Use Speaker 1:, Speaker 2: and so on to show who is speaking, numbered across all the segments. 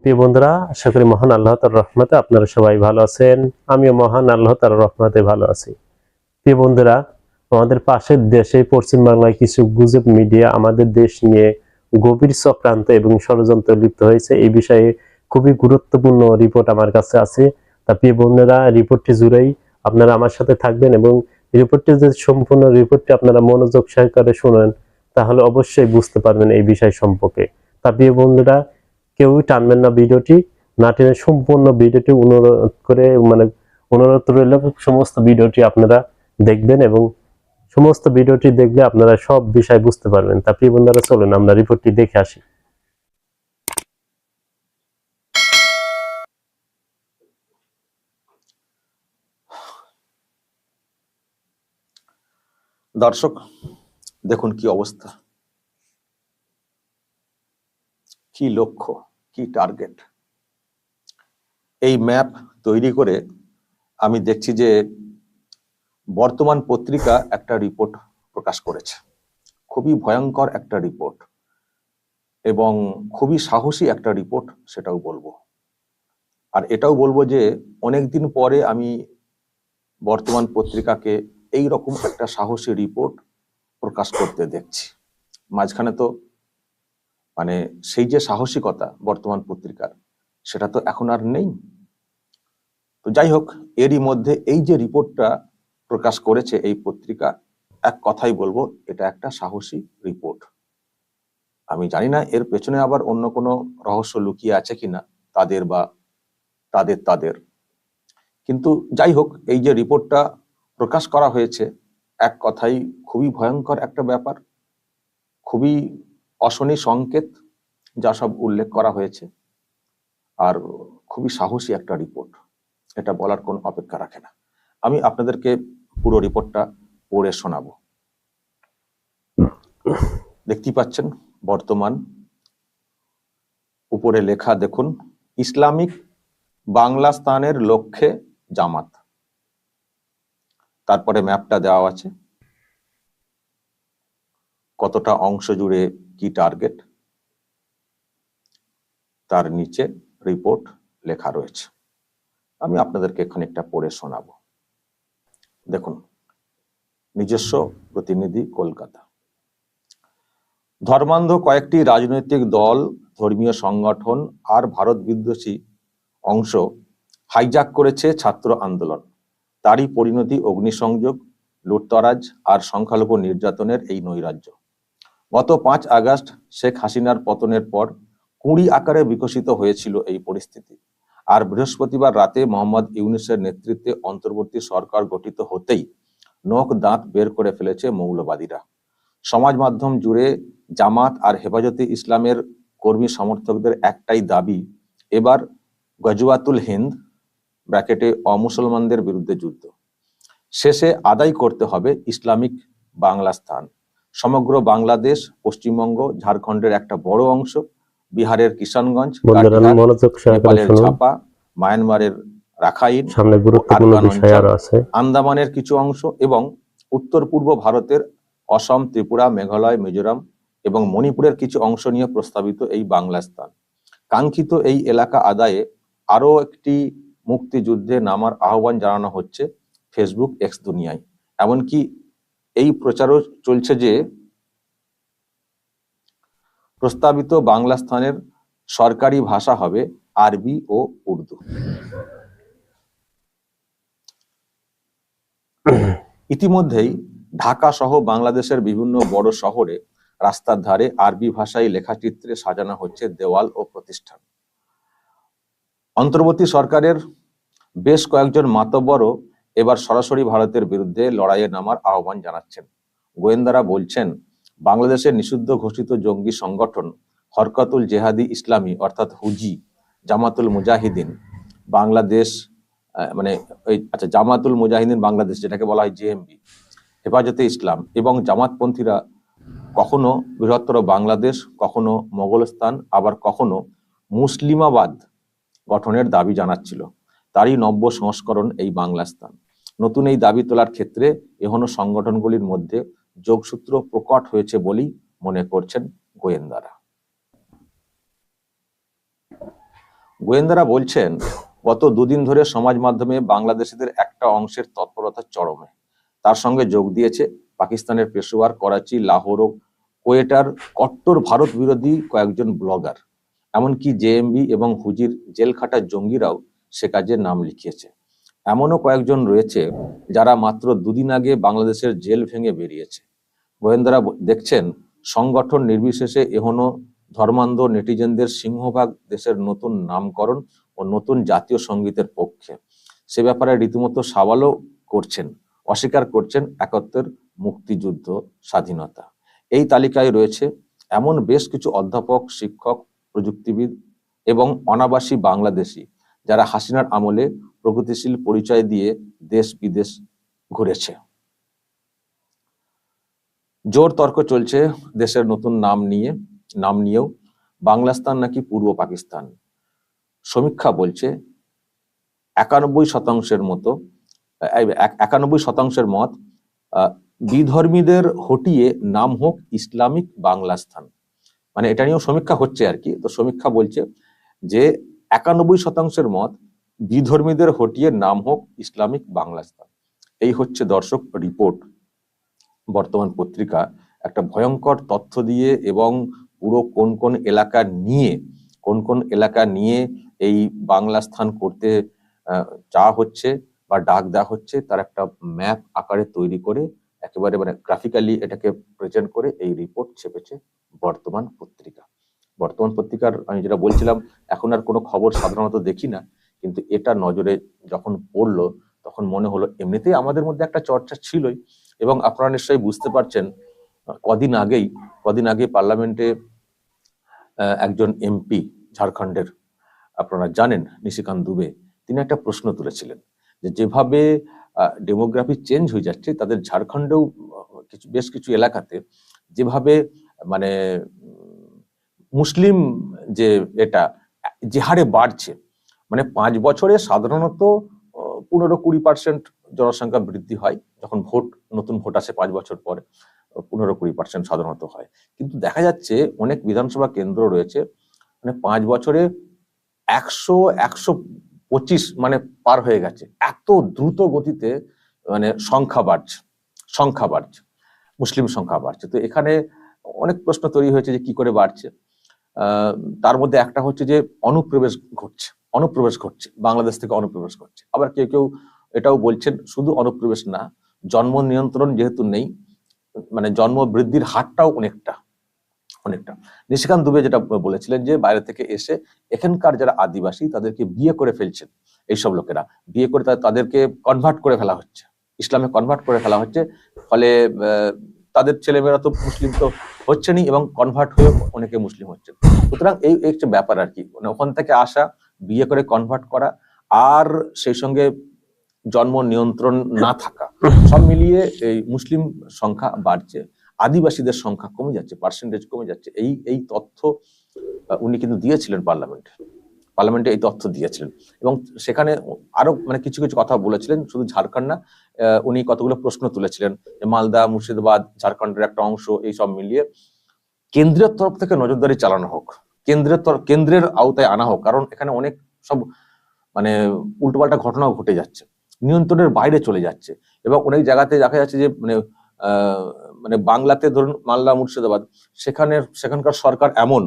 Speaker 1: প্রিয় বন্ধুরা, আশা করি মহান আল্লাহ তাআলার রহমতে আপনারা সবাই ভালো আছেন। আমিও মহান আল্লাহ তাআলার রহমতে ভালো আছি। প্রিয় বন্ধুরা, আমাদের পাশের দেশে পশ্চিম বাংলায় কিছু গুজব মিডিয়া আমাদের দেশ নিয়ে গভীর চক্রান্ত এবং ষড়যন্ত্র লিপ্ত হয়েছে। এই বিষয়ে খুবই গুরুত্বপূর্ণ রিপোর্ট আমার কাছে আছে। তা প্রিয় বন্ধুরা, রিপোর্টটি জুড়েই আপনারা আমার সাথে থাকবেন এবং রিপোর্টটি যদি সম্পূর্ণ রিপোর্টটি আপনারা মনোযোগ সহকারে শুনেন তাহলে অবশ্যই বুঝতে পারবেন এই বিষয় সম্পর্কে। তা প্রিয় বন্ধুরা, কেউই টানবেন না ভিডিওটি, না টেনে সম্পূর্ণ ভিডিওটি অনুরোধ রইল সমস্ত ভিডিওটি আপনারা দেখবেন এবং সমস্ত ভিডিওটি দেখলে আপনারা সব বিষয় বুঝতে পারবেন। তা প্রিয় বন্ধুরা, চলুন আমরা রিপোর্টটি দেখে আসি।
Speaker 2: দর্শক দেখুন কি অবস্থা, কি লক্ষ্য, কি টার্গেট। এই ম্যাপ তৈরি করে আমি দেখছি যে বর্তমান পত্রিকা একটা রিপোর্ট প্রকাশ করেছে, খুবই ভয়ঙ্কর একটা রিপোর্ট এবং খুবই সাহসী একটা রিপোর্ট, সেটাও বলবো। আর এটাও বলবো যে অনেকদিন পরে আমি বর্তমান পত্রিকাকে এই রকম একটা সাহসী রিপোর্ট প্রকাশ করতে দেখছি। মাঝখানে তো সেই যে সাহসিকতা বর্তমান পত্রিকার, সেটা তো এখন আর নেই। তো যাই হোক, এরই মধ্যে এই যে রিপোর্টটা প্রকাশ করেছে এই পত্রিকা, এক কথাই বলবো, এটা একটা সাহসী রিপোর্ট। আমি জানি না এর পেছনে আবার অন্য কোনো রহস্য লুকিয়ে আছে কিনা তাদের, কিন্তু যাই হোক, এই যে রিপোর্টটা প্রকাশ করা হয়েছে, এক কথাই খুবই ভয়ঙ্কর একটা ব্যাপার, খুবই অশনি সংকেত যা সব উল্লেখ করা হয়েছে, আর খুবই সাহসী একটা রিপোর্ট, এটা বলার কোনো অপেক্ষা রাখে না। আমি আপনাদেরকে পুরো রিপোর্টটা পড়ে শোনাবো। দেখতেই পাচ্ছেন বর্তমান, উপরে লেখা দেখুন, ইসলামিক বাংলাস্তানের লক্ষ্যে জামাত। তারপরে ম্যাপটা দেওয়া আছে, কতটা অংশ জুড়ে কি টার্গেট, তার নিচে রিপোর্ট লেখা রয়েছে। আমি আপনাদেরকে খানিকটা পড়ে শোনাবো। দেখুন, নিজস্ব প্রতিনিধি, কলকাতা। ধর্মান্ধ কয়েকটি রাজনৈতিক দল, ধর্মীয় সংগঠন আর ভারত বিদ্বেষী অংশ হাইজ্যাক করেছে ছাত্র আন্দোলন। তারই পরিণতি অগ্নিসংযোগ, লুটতরাজ আর সংখ্যালঘু নির্যাতনের এই নৈরাজ্য। গত 5 আগস্ট শেখ হাসিনার পতনের পর 20 আকারে বিকশিত হয়েছিল এই পরিস্থিতি। আর বৃহস্পতিবার রাতে মোহাম্মদ ইউনূসের নেতৃত্বে অন্তর্বর্তী সরকার গঠিত হতেই নখ দাঁত বের করে ফেলেছে মৌলবাদীরা। সমাজ মাধ্যম জুড়ে জামাত আর হেফাজতে ইসলামের কর্মী সমর্থকদের একটাই দাবি, এবার গজওয়াতুল হিন্দ ব্র্যাকেটে অমুসলমানদের বিরুদ্ধে যুদ্ধ শেষে আদায় করতে হবে ইসলামিক বাংলাস্তান। সমগ্র বাংলাদেশ, পশ্চিমবঙ্গ, ঝাড়খণ্ডের একটা বড় অংশ, বিহারের কিষানগঞ্জ, নেপালের ঝাপা, মায়ানমারের রাখাইন, আন্দামানের কিছু অংশ এবং উত্তর পূর্ব ভারতের অসম, ত্রিপুরা, মেঘালয়, মিজোরাম এবং মণিপুরের কিছু অংশ নিয়ে প্রস্তাবিত এই বাংলাস্তান। কাঙ্ক্ষিত এই এলাকা আদায়ে আরো একটি মুক্তিযুদ্ধে নামার আহ্বান জানানো হচ্ছে ফেসবুক এক্স দুনিয়ায়। এমনকি এই প্রচারও চলছে যে প্রস্তাবিত বাংলাস্তানের সরকারি ভাষা হবে আরবি ও উর্দু। ইতিমধ্যেই ঢাকা সহ বাংলাদেশের বিভিন্ন বড় শহরে রাস্তার ধারে আরবি ভাষায় লেখাচিত্রে সাজানো হচ্ছে দেওয়াল ও প্রতিষ্ঠান। অন্তর্বর্তী সরকারের বেশ কয়েকজন মাতব্বরও এবার সরাসরি ভারতের বিরুদ্ধে লড়াইয়ে নামার আহ্বান জানাচ্ছেন। গোয়েন্দারা বলছেন, বাংলাদেশের নিষিদ্ধ ঘোষিত জঙ্গি সংগঠন হরকাতুল জেহাদি ইসলামী অর্থাৎ হুজি, জামাতুল মুজাহিদিন বাংলাদেশ জামাতুল মুজাহিদিন বাংলাদেশ, যেটাকে বলা হয় জেএমবি, হেফাজতে ইসলাম এবং জামাতপন্থীরা কখনো বৃহত্তর বাংলাদেশ, কখনো মোগলস্তান, আবার কখনো মুসলিমাবাদ গঠনের দাবি জানাচ্ছিল। তারই নব্য সংস্করণ এই বাংলাস্তান। নতুন এই দাবি তোলার ক্ষেত্রে এখনো সংগঠনগুলির মধ্যে যোগসূত্র প্রকট হয়েছে বলেই মনে করছেন গোয়েন্দারা। গোয়েন্দারা বলছেন গত দুদিন ধরে সমাজ মাধ্যমে বাংলাদেশিদের একটা অংশের তৎপরতা চরমে। তার সঙ্গে যোগ দিয়েছে পাকিস্তানের পেশোয়ার, করাচি, লাহোর ও কোয়েটার কট্টর ভারত বিরোধী কয়েকজন ব্লগার। এমনকি জেএমবি এবং হুজির জেলখাটা জঙ্গিরাও সে কাজে নাম লিখিয়েছে। এমনও কয়েকজন রয়েছে যারা মাত্র দুদিন আগে বাংলাদেশের জেল ভেঙে বেরিয়েছে। গোয়েন্দারা দেখছেন সংগঠন নির্বিশেষে এখনো ধর্মান্ধ নেটিজেনদের সিংহভাগ দেশের নতুন নামকরণ ও নতুন জাতীয় সঙ্গীতের পক্ষে। সে ব্যাপারে রীতিমতো সওয়ালও করছেন, অস্বীকার করছেন একাত্তর, মুক্তিযুদ্ধ, স্বাধীনতা। এই তালিকায় রয়েছে এমন বেশ কিছু অধ্যাপক, শিক্ষক, প্রযুক্তিবিদ এবং অনাবাসী বাংলাদেশি যারা হাসিনার আমলে প্রগতিশীল পরিচয় দিয়ে দেশ বিদেশ ঘুরেছে। জোর তর্ক চলছে দেশের নতুন নাম নিয়েও। বাংলাস্তান নাকি পূর্ব পাকিস্তান। সমীক্ষা বলছে 91% মতো 91% মত বিধর্মীদের হটিয়ে নাম হোক ইসলামিক বাংলাস্তান। মানে এটা নিয়েও সমীক্ষা হচ্ছে আর কি। তো সমীক্ষা বলছে যে 91% মত বিধর্মীদের হটিয়ে নাম হোক ইসলামিক বাংলাস্তান। এই হচ্ছে দর্শক রিপোর্ট। বর্তমান পত্রিকা একটা ভয়ঙ্কর তথ্য দিয়ে এবং পুরো কোন কোন এলাকা নিয়ে এই বাংলা স্থান করতে চাওয়া হচ্ছে বা ডাক দেওয়া হচ্ছে তার একটা ম্যাপ আকারে তৈরি করে একেবারে মানে গ্রাফিক্যালি এটাকে প্রেজেন্ট করে এই রিপোর্ট ছেপেছে বর্তমান পত্রিকা। বর্তমান পত্রিকার আমি যেটা বলছিলাম, এখন আর কোনো খবর সাধারণত দেখি না, কিন্তু এটা নজরে যখন পড়লো তখন মনে হলো এমনিতেই আমাদের মধ্যে একটা চর্চা ছিলই। এবং আপনারা নিশ্চয়ই বুঝতে পারছেন কদিন আগে পার্লামেন্টে একজন এমপি ঝাড়খণ্ডের, আপনারা জানেন নিশিকান্ত দুবে, তিনি একটা প্রশ্ন তুলেছিলেন যে যেভাবে ডেমোগ্রাফি চেঞ্জ হয়ে যাচ্ছে তাদের ঝাড়খণ্ডেও বেশ কিছু এলাকাতে যেভাবে মানে মুসলিম যে এটা যে হারে বাড়ছে, মানে 5 বছরে সাধারণত 15-20% জনসংখ্যা বৃদ্ধি হয়। যখন নতুন ভোট আসে 5 বছর পরে 15-20% সাধারণত হয়। কিন্তু দেখা যাচ্ছে অনেক বিধানসভা কেন্দ্র রয়েছে মানে 5 বছরে 100-125 মানে পার হয়ে গেছে। এত দ্রুত গতিতে মানে সংখ্যা বাড়ছে, মুসলিম সংখ্যা বাড়ছে। তো এখানে অনেক প্রশ্ন তৈরি হয়েছে যে কি করে বাড়ছে। তার মধ্যে একটা হচ্ছে যে অনুপ্রবেশ ঘটছে, বাংলাদেশ থেকে অনুপ্রবেশ ঘটছে। আবার কেউ কেউ এটাও বলছেন শুধু অনুপ্রবেশ না, জন্ম নিয়ন্ত্রণ যেহেতু নেই, মানে জন্ম বৃদ্ধির হারটাও অনেকটা। নিশিকান্ত দুবে যেটা বলেছিলেন যে বাইরে থেকে এসে এখানকার যারা আদিবাসী তাদেরকে বিয়ে করে ফেলছেন এইসব লোকেরা, বিয়ে করে তাদেরকে কনভার্ট করে ফেলা হচ্ছে, ইসলামে কনভার্ট করে ফেলা হচ্ছে। ফলে তাদের ছেলেমেয়েরা তো মুসলিম তো হচ্ছেনই এবং কনভার্ট হয়ে অনেকে মুসলিম হচ্ছেন। সুতরাং এই একটা ব্যাপার আর কি, মানে ওখান থেকে আসা, বিয়ে করে কনভার্ট করা, আর সেই সঙ্গে জন্ম নিয়ন্ত্রণ না থাকা, সব মিলিয়ে এই মুসলিম সংখ্যা বাড়ছে, আদিবাসীদের সংখ্যা কমে যাচ্ছে, পার্সেন্টেজ কমে যাচ্ছে। এই তথ্য উনি কিন্তু দিয়েছিলেন পার্লামেন্টে এই তথ্য দিয়েছিলেন এবং সেখানে আরো মানে কিছু কিছু কথা বলেছিলেন, শুধু ঝাড়খণ্ড না, উনি কতগুলো প্রশ্ন তুলেছিলেন যে মালদা, মুর্শিদাবাদ, ঝাড়খণ্ডের একটা অংশ, এই সব মিলিয়ে কেন্দ্রের তরফ থেকে নজরদারি চালানো হোক, কেন্দ্রের আওতায় আনা হোক, কারণ এখানে অনেক সব মানে উল্টোপাল্টা ঘটনাও ঘটে যাচ্ছে, নিয়ন্ত্রণের বাইরে চলে যাচ্ছে। এবং অনেক জায়গাতে দেখা যাচ্ছে যে মানে বাংলাতে ধরুন মালদা, মুর্শিদাবাদ, সেখানকার সরকার এমন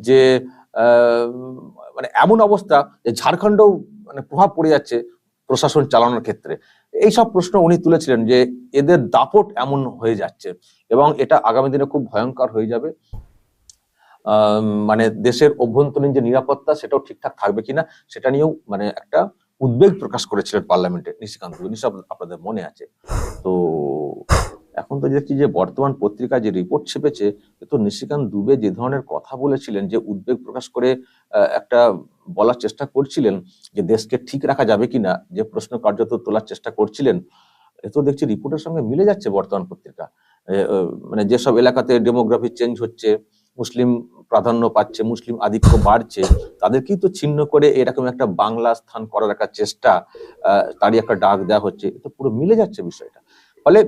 Speaker 2: যে মানে এমন অবস্থা যে ঝাড়খণ্ডেও মানে প্রভাব পড়ে যাচ্ছে প্রশাসন চালানোর ক্ষেত্রে। এইসব প্রশ্ন উনি তুলেছিলেন যে এদের দাপট এমন হয়ে যাচ্ছে এবং এটা আগামী দিনে খুব ভয়ঙ্কর হয়ে যাবে। মানে দেশের অভ্যন্তরীণ যে নিরাপত্তা সেটাও ঠিকঠাক থাকবে কিনা সেটা নিয়েও মানে একটা উদ্বেগ প্রকাশ করেছিলেন পার্লামেন্টে নিশিকান্ত দুবে, নিশ্চয় আপনাদের মনে আছে। তো এখন তো দেখছি যে বর্তমান পত্রিকা যে রিপোর্ট ছেপেছে, তো নিশিকান্ত দুবে যে ধরনের কথা বলেছিলেন, যে উদ্বেগ প্রকাশ করে একটা বলার চেষ্টা করছিলেন যে দেশকে ঠিক রাখা যাবে কিনা, যে প্রশ্ন কার্যত তোলার চেষ্টা করছিলেন, এ তো দেখছি রিপোর্টের সঙ্গে মিলে যাচ্ছে বর্তমান পত্রিকা। মানে যেসব এলাকাতে ডেমোগ্রাফি চেঞ্জ হচ্ছে, মুসলিম প্রাধান্য পাচ্ছে, মুসলিম আধিক্য বাড়ছে, তাদেরকেই তো ছিন্ন করে এরকম একটা বাংলা স্থান করার একটা চেষ্টা, তারই একটা ডাক দেওয়া হচ্ছে। এটা পুরো মিলে যাচ্ছে বিষয়টা। ফলে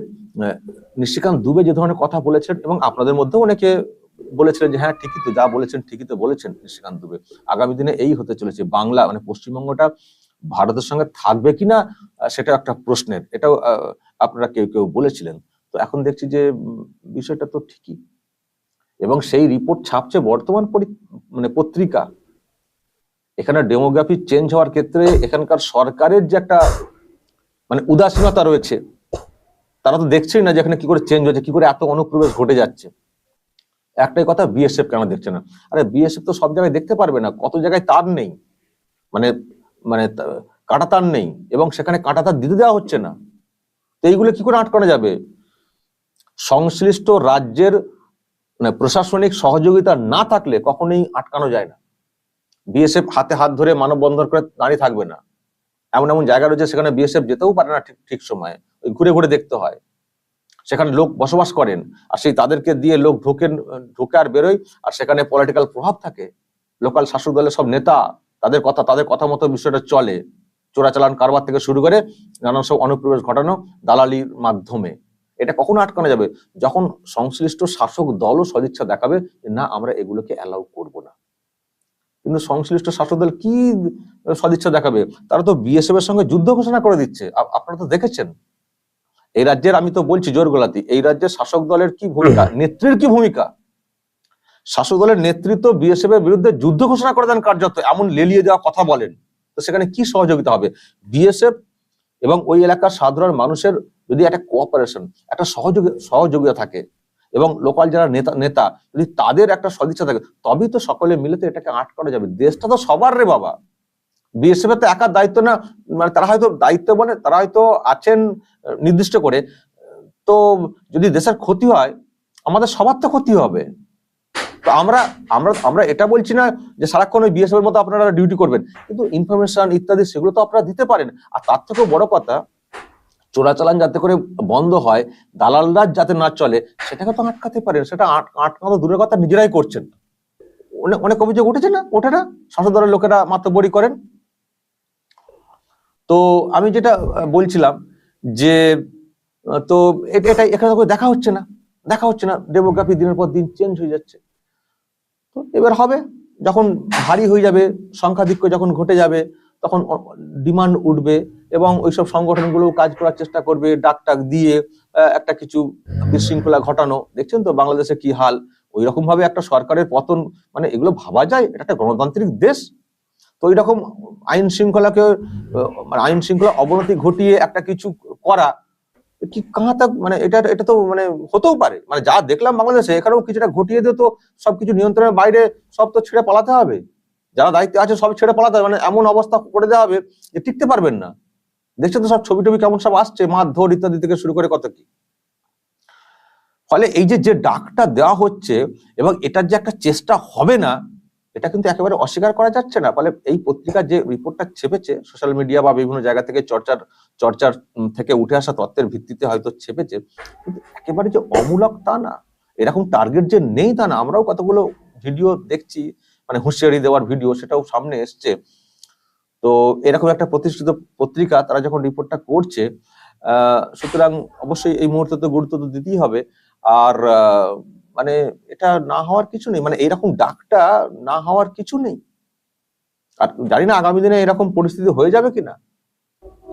Speaker 2: নিশিকান্ত দুবে যে ধরনের কথা বলেছেন এবং আপনাদের মধ্যেও অনেকে বলেছিলেন যে হ্যাঁ ঠিকই তো, যা বলেছেন ঠিকই তো বলেছেন নিশিকান্ত দুবে। আগামী দিনে এই হতে চলেছে, বাংলা মানে পশ্চিমবঙ্গটা ভারতের সঙ্গে থাকবে কিনা সেটা একটা প্রশ্নের, এটাও আপনারা কেউ কেউ বলেছিলেন। তো এখন দেখছি যে বিষয়টা তো ঠিকই, এবং সেই রিপোর্ট ছাপছে বর্তমান মানে পত্রিকা। এখানে ডেমোগ্রাফি চেঞ্জ হওয়ার ক্ষেত্রে এখানকার সরকারের যে একটা মানে উদাসীনতা রয়েছে, তারা তো দেখছেই না যে এখানে কি করে চেঞ্জ হচ্ছে, কি করে এত অনুপ্রবেশ ঘটে যাচ্ছে। একটাই কথা, বিএসএফ কেন দেখছে না? আরে বিএসএফ তো সব জায়গায় দেখতে পারবে না, কত জায়গায় তার নেই, মানে মানে কাঁটা তার নেই, এবং সেখানে কাঁটা তার দিতে দেওয়া হচ্ছে না। তো এইগুলো কি করে আটকানো যাবে? সংশ্লিষ্ট রাজ্যের মানে প্রশাসনিক সহযোগিতা না থাকলে কখনোই আটকানো যায় না। বিএসএফ হাতে হাত ধরে মানববন্ধন করে দাঁড়িয়ে থাকবে না। এমন এমন জায়গা রয়েছে সেখানে বিএসএফ যেতেও পারে না ঠিক ঠিক সময়ে, ওই ঘুরে ঘুরে দেখতে হয়। সেখানে লোক বসবাস করেন, আর সেই তাদেরকে দিয়ে লোক ঢোকে আর বেরোয়, আর সেখানে পলিটিক্যাল প্রভাব থাকে। লোকাল শাসক দলের সব নেতা, তাদের কথা মতো বিষয়টা চলে। চোরাচালান কারবার থেকে শুরু করে নানান সব অনুপ্রবেশ ঘটানো দালালির মাধ্যমে। এটা কখনো আটকানো যাবে? যখন সংশ্লিষ্ট শাসক দলও সদিচ্ছা দেখাবে যে না, আমরা এগুলোকে অ্যালাউ করব না। কিন্তু সংশ্লিষ্ট শাসক দল কি সদিচ্ছা দেখাবে? তারা তো বিএসএফ এর সঙ্গে যুদ্ধ ঘোষণা করে দিচ্ছে। আপনারা তো দেখেছেন এই রাজ্যের, আমি তো বলছি জোর গলাতি, এই রাজ্যের শাসক দলের কি ভূমিকা, নেত্রীর কি ভূমিকা। শাসক দলের নেতৃত্ব বিএসএফ এর বিরুদ্ধে যুদ্ধ ঘোষণা করে দেন কার্যত, এমন লেলিয়ে দেওয়া কথা বলেন। তো সেখানে কি সহযোগিতা হবে? বিএসএফ এবং ওই এলাকার সাধারণ মানুষের যদি একটা কোঅপারেশন, একটা সহযোগিতা থাকে, এবং লোকাল যারা নেতা যদি তাদের একটা সদিচ্ছা থাকে, তবেই তো সকলে মিলে তো এটাকে আটকানো যাবে। দেশটা তো সবার রে বাবা, বিএসএফ এর তো একার দায়িত্ব না। মানে তারা হয়তো দায়িত্ব বলে, তারা হয়তো আছেন নির্দিষ্ট করে। তো যদি দেশের ক্ষতি হয়, আমাদের সবার তো ক্ষতি হবে। তো আমরা আমরা আমরা এটা বলছি না যে সারাক্ষণ ওই বিএসএফ এর মতো আপনারা ডিউটি করবেন, কিন্তু ইনফরমেশন ইত্যাদি সেগুলো তো আপনারা দিতে পারেন। আর তার থেকেও বড় কথা, চোরাচালান যাতে করে বন্ধ হয়, দালালরা যাতে না চলে, সেটাকে তো আটকাতে পারেন। সেটা আটকানো দূরের কথা, নিজেরাই করছেন। অনেক অভিযোগ উঠেছে না, ওঠে না? শাসক দলের লোকেরা মাতব্বরি করেন। তো আমি যেটা বলছিলাম যে তো এটাই এখানে দেখা হচ্ছে না, ডেমোগ্রাফি দিনের পর দিন চেঞ্জ হয়ে যাচ্ছে। তো এবার হবে, যখন ভারী হয়ে যাবে, সংখ্যাধিক্য যখন ঘটে যাবে, তখন ডিমান্ড উঠবে, এবং ওইসব সংগঠনগুলো কাজ করার চেষ্টা করবে, ডাক দিয়ে একটা কিছু বিশৃঙ্খলা ঘটানো। দেখছেন তো বাংলাদেশে কি হাল। ওই রকম ভাবে একটা সরকারের পতন, মানে এগুলো ভাবা যায়? এটা একটা গণতান্ত্রিক দেশ। তো ওই রকম আইন শৃঙ্খলা অবনতি ঘটিয়ে একটা কিছু করা কি কাঁথা, মানে এটা তো মানে হতেও পারে। মানে যা দেখলাম বাংলাদেশে, এখানেও কিছুটা ঘটিয়ে দিয়ে তো সবকিছু নিয়ন্ত্রণের বাইরে, সব তো ছেড়ে পালাতে হবে। যারা দায়িত্বে আছে সব ছেড়ে পালাতে হবে, মানে এমন অবস্থা করে দেওয়া হবে যে টিকতে পারবেন না। দেখছেন তো সব ছবি টবি কেমন সব আসছে, মারধর ইত্যাদি থেকে শুরু করে কত কি। ফলে এই যে ডাকটা দেওয়া হচ্ছে, এবং এটার যে একটা চেষ্টা হবে না, এটা কিন্তু একেবারে অস্বীকার করা যাচ্ছে না। ফলে এই পত্রিকার যে রিপোর্টটা ছেপেছে, সোশ্যাল মিডিয়া বা বিভিন্ন জায়গা থেকে চর্চার থেকে উঠে আসা তথ্যের ভিত্তিতে হয়তো ছেপেছে, কিন্তু একেবারে যে অমূলক তা না, এরকম টার্গেট যে নেই তা না। আমরাও কতগুলো ভিডিও দেখছি, মানে হুঁশিয়ারি দেওয়ার ভিডিও, সেটাও সামনে এসছে। তো এরকম একটা প্রতিষ্ঠিত পত্রিকা তারা যখন রিপোর্টটা করছে, সুতরাং অবশ্যই এই মুহূর্তে তো গুরুত্ব তো দিতেই হবে। আর মানে এটা না হওয়ার কিছু নেই, মানে এরকম ডাকটা না হওয়ার কিছু নেই। আর জানি না আগামী দিনে এরকম পরিস্থিতি হয়ে যাবে কিনা।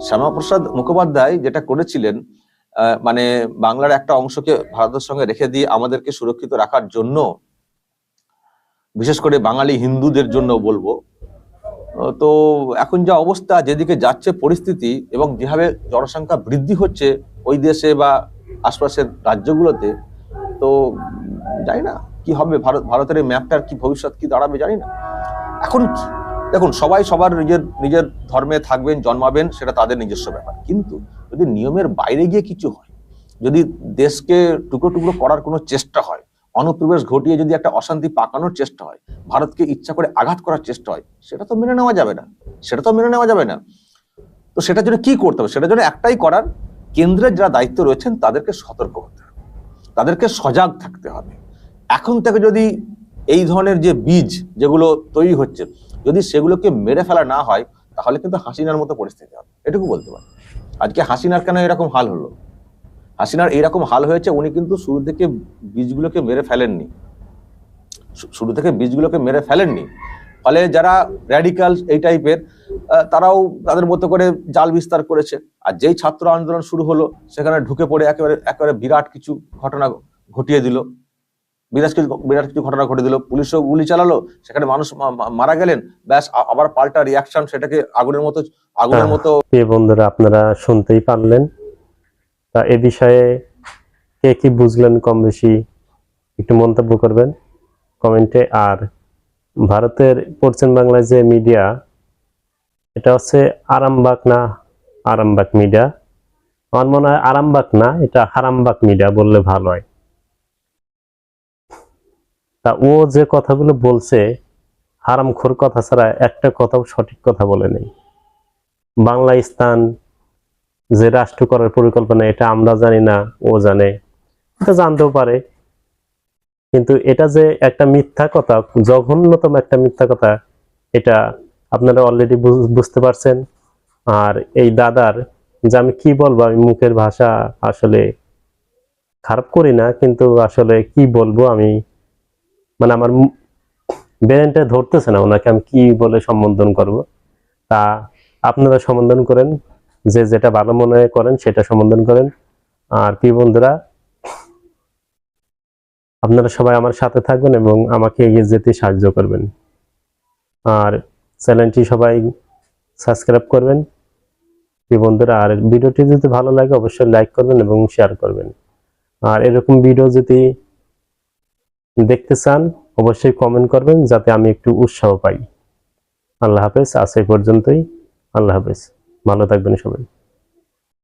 Speaker 2: শ্যামাপ্রসাদ মুখোপাধ্যায় যেটা করেছিলেন, মানে বাংলার একটা অংশকে ভারতের সঙ্গে রেখে দিয়ে আমাদেরকে সুরক্ষিত রাখার জন্য, বিশেষ করে বাঙালি হিন্দুদের জন্য বলবো, তো এখন যা অবস্থা, যেদিকে যাচ্ছে পরিস্থিতি, এবং যেভাবে জনসংখ্যা বৃদ্ধি হচ্ছে ওই দেশে বা আশপাশের রাজ্যগুলোতে, তো জানি না কি হবে। ভারতের এই ম্যাপটার কি ভবিষ্যৎ কি দাঁড়াবে জানি না। এখন দেখুন, সবাই সবার নিজের ধর্মে থাকবেন, জন্মাবেন, সেটা তাদের নিজস্ব ব্যাপার। কিন্তু যদি নিয়মের বাইরে গিয়ে কিছু হয়, যদি দেশকে টুকরো টুকরো করার কোনো চেষ্টা হয়, অনুপ্রবেশ ঘটিয়ে যদি একটা অশান্তি পাকানোর চেষ্টা হয়, ভারতকে ইচ্ছা করে আঘাত করার চেষ্টা হয়, সেটা তো মেনে নেওয়া যাবে না। তো সেটার জন্য কি করতে হবে? সেটার জন্য একটাই করার, কেন্দ্রের যারা দায়িত্ব রয়েছেন তাদেরকে সতর্ক হতে হবে, তাদেরকে সজাগ থাকতে হবে। এখন থেকে যদি এই ধরনের যে বীজ যেগুলো তৈরি হচ্ছে, যদি সেগুলোকে মেরে ফেলা না হয়, তাহলে কিন্তু হাসিনার মতো পরিস্থিতি হবে, এটুকু বলতে পারি। আজকে হাসিনার কেন এরকম হাল হলো? হাসিনার এইরকম হাল হয়েছে, উনি কিন্তু শুরু থেকে বীজগুলোকে মেরে ফেলেননি। শুরু থেকে বীজগুলোকে মেরে ফেলেননি। ফলে যারা র্যাডিক্যাল এই টাইপের তারাও তাদের মতো করে জাল বিস্তার করেছে। আর যেই ছাত্র আন্দোলন শুরু হলো সেখানে ঢুকে পড়ে একেবারে বিরাট কিছু ঘটনা ঘটিয়ে দিল, বিরাট কিছু ঘটনা ঘটে দিল। পুলিশও গুলি চালালো, সেখানে মানুষ মারা গেলেন, ব্যাস আবার পাল্টা রিয়াকশন, সেটাকে আগুনের মতো।
Speaker 1: প্রিয় বন্ধুরা, আপনারা শুনতেই পারলেন। তা এ বিষয়ে কে কি বুঝলেন কম বেশি একটু মন্তব্য করবেন কমেন্টে। আর ভারতের পশ্চিম বাংলায় যে মিডিয়া, এটা হচ্ছে আরামবাগ না আরামবাগ মিডিয়া, আমার মনে হয় আরামবাগ না, এটা হারামবাগ মিডিয়া বললে ভালো হয়। তা ও যে কথাগুলো বলছে হারামখোর কথা ছাড়া একটা কথাও সঠিক কথা বলে নেই। বাংলা স্থান যে রাষ্ট্র করার পরিকল্পনা, এটা আমরা জানি না, ও জানে, এটা জানতেও পারে। কিন্তু এটা যে একটা মিথ্যা কথা, জঘন্যতম একটা মিথ্যা কথা, এটা আপনারা অলরেডি বুঝতে পারছেন। আর এই দাদার যে আমি কি বলবো, আমি মুখের ভাষা আসলে খারাপ করি না, কিন্তু আসলে কি বলবো আমি, মানে আমার ব্রেনটা ধরতেছে না ওনাকে আমি কি বলে সম্বোধন করব। তা আপনারা সম্বোধন করেন, যে যেটা ভালো মনে করেন সেটা সম্বোধন করেন। আর প্রিয় বন্ধুরা, আপনারা সবাই আমার সাথে থাকবেন এবং আমাকে এগিয়ে যেতে সাহায্য করবেন। আর চ্যানেলটি সবাই সাবস্ক্রাইব করবেন প্রিয় বন্ধুরা। আর ভিডিওটি যদি ভালো লাগে অবশ্যই লাইক করবেন এবং শেয়ার করবেন। আর এরকম ভিডিও যদি দেখতে চান অবশ্যই কমেন্ট করবেন, যাতে আমি একটু উৎসাহ পাই। আল্লাহ হাফেজ, আজ এই পর্যন্তই। আল্লাহ হাফেজ, ভালো থাকবেন সবাই।